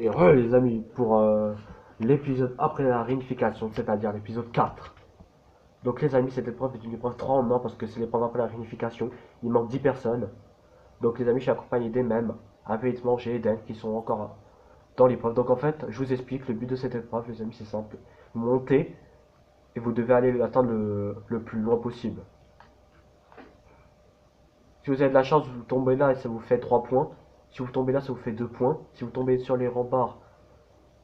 Et re les amis, pour l'épisode après la réunification, c'est-à-dire l'épisode 4. Donc les amis, cette épreuve est une épreuve 3 en 1 parce que c'est l'épreuve après la réunification. Il manque 10 personnes. Donc les amis, je suis accompagné des mêmes, avec Manger et Eden, qui sont encore dans l'épreuve. Donc en fait, je vous explique, le but de cette épreuve, les amis, c'est simple. Vous montez et vous devez aller atteindre le plus loin possible. Si vous avez de la chance, vous tombez là et ça vous fait 3 points. Si vous tombez là, ça vous fait 2 points. Si vous tombez sur les remparts,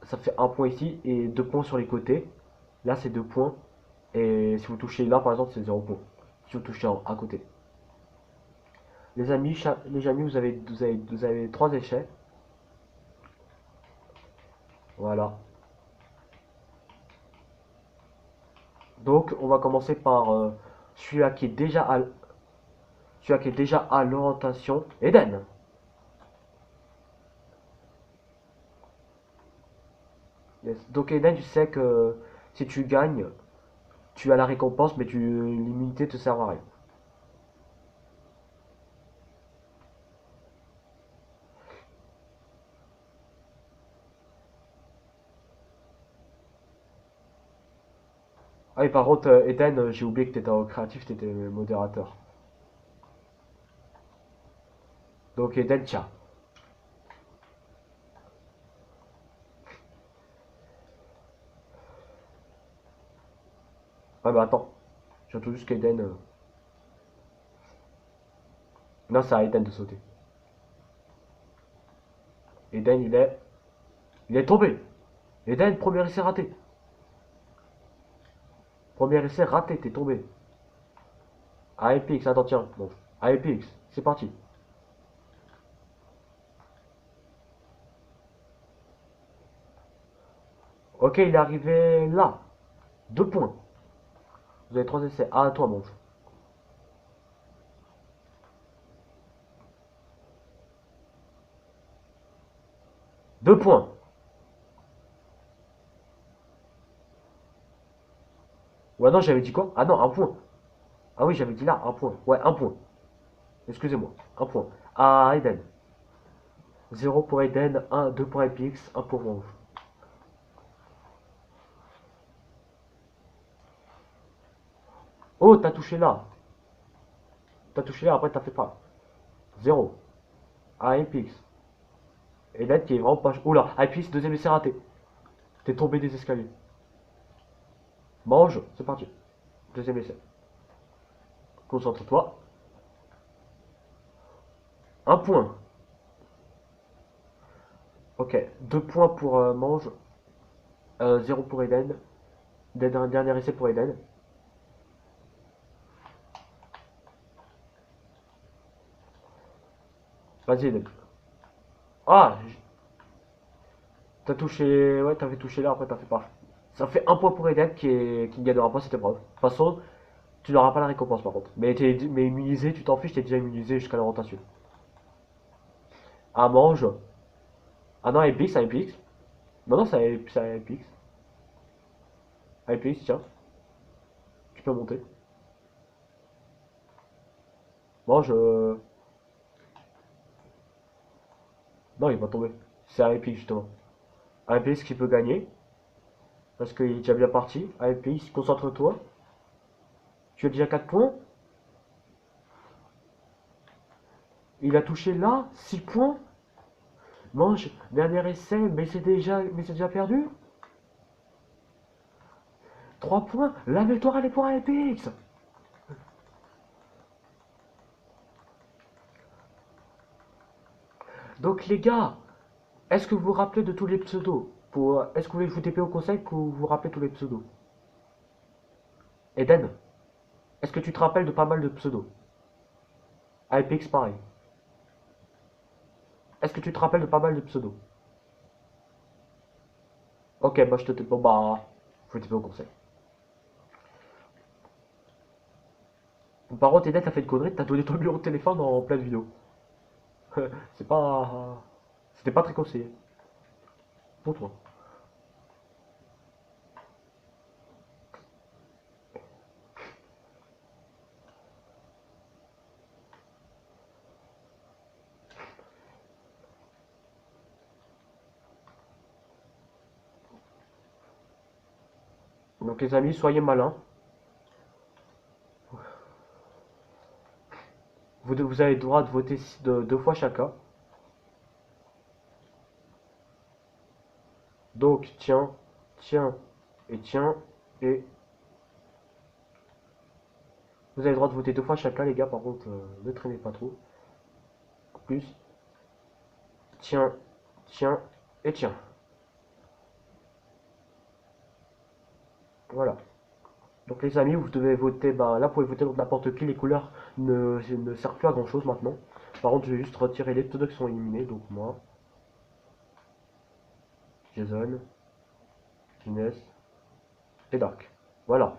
ça fait un point ici et 2 points sur les côtés. Là, c'est 2 points. Et si vous touchez là, par exemple, c'est 0 points. Si vous touchez à côté. Les amis, vous avez 3 échecs. Voilà. Donc, on va commencer par celui-là qui est déjà à, celui qui est déjà à l'orientation. Eden. Yes. Donc, Eden, tu sais que si tu gagnes, tu as la récompense, mais l'immunité te sert à rien. Ah, et par contre, Eden, j'ai oublié que tu étais en créatif, tu étais modérateur. Donc, Eden, tiens. Ah, bah attends. J'attends juste qu'Eden. Non, c'est à Eden de sauter. Eden, il est tombé. Eden, premier essai raté. Premier essai raté, t'es tombé. APX, attends, tiens. Bon. APX, c'est parti. Ok, il est arrivé là. 2 points. Vous avez 3 essais. Ah, à toi, mon. 2 points. Ouais, non, j'avais dit quoi? Ah non, un point. Ah oui, j'avais dit là, un point. Ouais, un point. Excusez-moi. Un point. Ah, Eden. 0 pour Eden, 1, 2 pour APX, un pour Monge. Oh, t'as touché là. T'as touché là, après t'as fait pas. 0. Ah, APX. Eden qui est vraiment pas. Oula, APX, deuxième essai raté. T'es tombé des escaliers. Mange, c'est parti. Deuxième essai. Concentre-toi. Un point. Ok. 2 points pour Mange. 0 pour Eden. Dernier essai pour Eden. Vas-y, Eden. Ah, t'as touché. Ouais, t'avais touché là, après t'as fait pas. Ça fait un point pour Eden qui ne gagnera pas cette épreuve. De toute façon, tu n'auras pas la récompense par contre. Mais immunisé, tu t'en fiches, t'es déjà immunisé jusqu'à la rotation. Ah, mange. Ah non, Epix, Epix. Non, non, c'est Epix. Epix, tiens, tu peux monter. Mange. Non, il va tomber. C'est Epix justement. Epix qui peut gagner. Parce qu'il est déjà bien parti. Epix, concentre-toi. Tu as déjà 4 points. Il a touché là, 6 points. Mange, dernier essai, mais c'est déjà perdu. 3 points. La victoire, elle est pour Epix. Donc les gars, est-ce que vous vous rappelez de tous les pseudos est-ce que vous voulez que je vous TP au conseil que vous vous rappelez tous les pseudos? Eden, est-ce que tu te rappelles de pas mal de pseudos? Apex pareil. Est-ce que tu te rappelles de pas mal de pseudos? Ok, bah je te TP. Bon bah, je vais TP au conseil. Par contre, Eden, t'as fait une connerie, t'as donné ton numéro de téléphone en pleine vidéo. C'est pas. C'était pas très conseillé. Pour toi. Donc les amis, soyez malins. Vous avez le droit de voter deux fois chacun. Donc tiens, tiens et tiens et... Vous avez le droit de voter deux fois chacun les gars, par contre ne traînez pas trop. Plus. Tiens, tiens et tiens. Voilà. Donc les amis, vous devez voter, bah là vous pouvez voter donc n'importe qui, les couleurs ne servent plus à grand chose maintenant. Par contre je vais juste retirer les pseudos qui sont éliminés, donc moi, Jason, Inès et Dark. Voilà.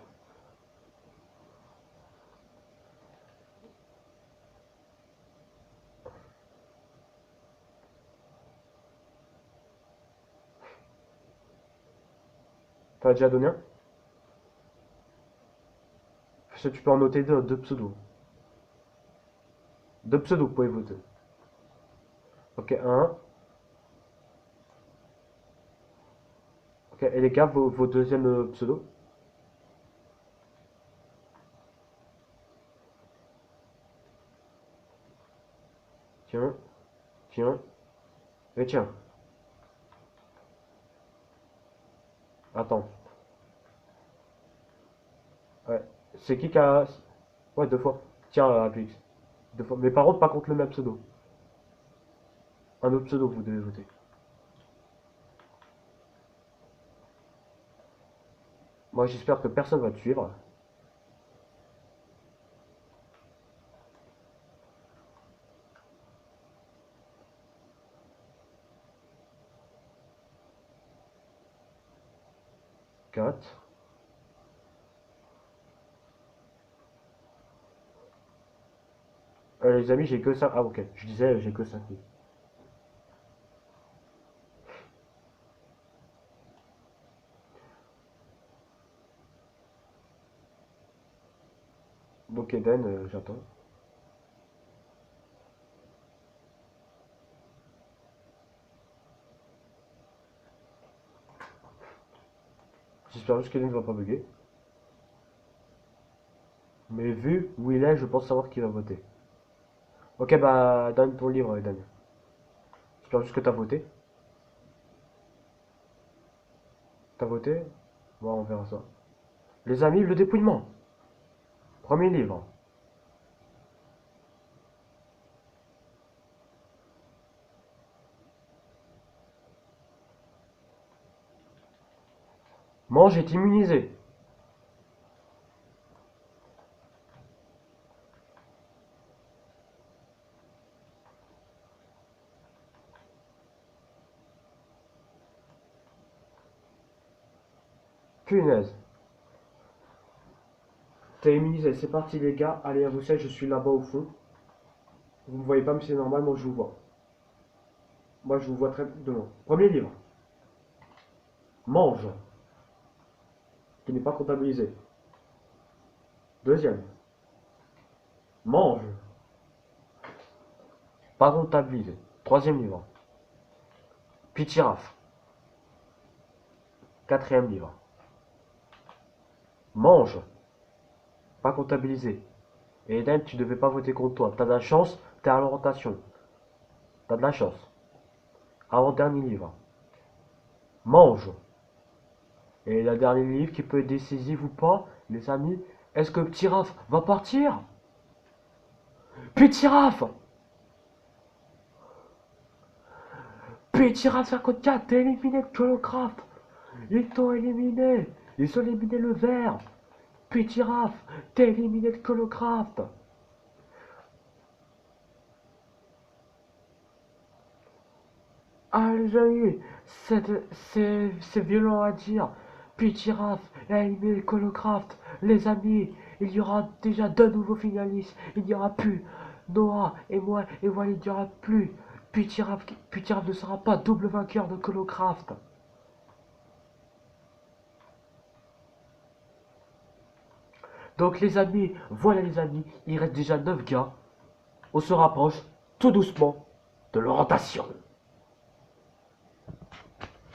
T'as déjà donné un? Parce que tu peux en noter deux pseudos. Deux pseudos vous pouvez voter. Ok, un. Ok, et les gars, vos deuxièmes pseudos? Tiens, tiens, et tiens. Attends. Ouais. C'est qui a... Ouais, deux fois. Tiens, Apix. Deux fois. Mais par contre, pas contre le même pseudo. Un autre pseudo que vous devez voter. Moi, j'espère que personne va te suivre. Quatre. Les amis, j'ai que ça. Ah, ok. Je disais, j'ai que 5 000. Donc, Eden, j'attends. J'espère juste qu'Eden ne va pas bugger. Mais vu où il est, je pense savoir qui va voter. Ok, bah, donne ton livre, Eden. J'espère juste que t'as voté. T'as voté? Bon, on verra ça. Les amis, le dépouillement. Premier livre. Mange est immunisé. Punaise. T'es immunisé, c'est parti les gars. Allez, à vous seul, je suis là-bas au fond. Vous me voyez pas, mais c'est normal, moi je vous vois. Moi je vous vois très de loin. Premier livre. Mange. Qui n'est pas comptabilisé. Deuxième. Mange. Pas comptabilisé. Troisième livre. Pitiraf. Quatrième livre. Mange. Pas comptabilisé. Et Eden, tu devais pas voter contre toi. T'as de la chance, t'es à l'orientation. T'as de la chance. Avant-dernier livre. Mange. Et le dernier livre qui peut être décisif ou pas, les amis, est-ce que Petit Raph va partir? Petit Raph! Petit Raph 54, t'es éliminé de Holocraft! Ils t'ont éliminé! Ils ont éliminé le vert! Petit Raph, t'es éliminé de Holocraft! Ah les amis, c'est violent à dire. Petit Raph a éliminé Holocraft. Les amis, il y aura déjà deux nouveaux finalistes. Il n'y aura plus Noah et moi et voilà, il n'y aura plus. Petit Raph ne sera pas double vainqueur de Holocraft. Donc les amis, voilà les amis, il reste déjà 9 gars. On se rapproche tout doucement de l'orientation.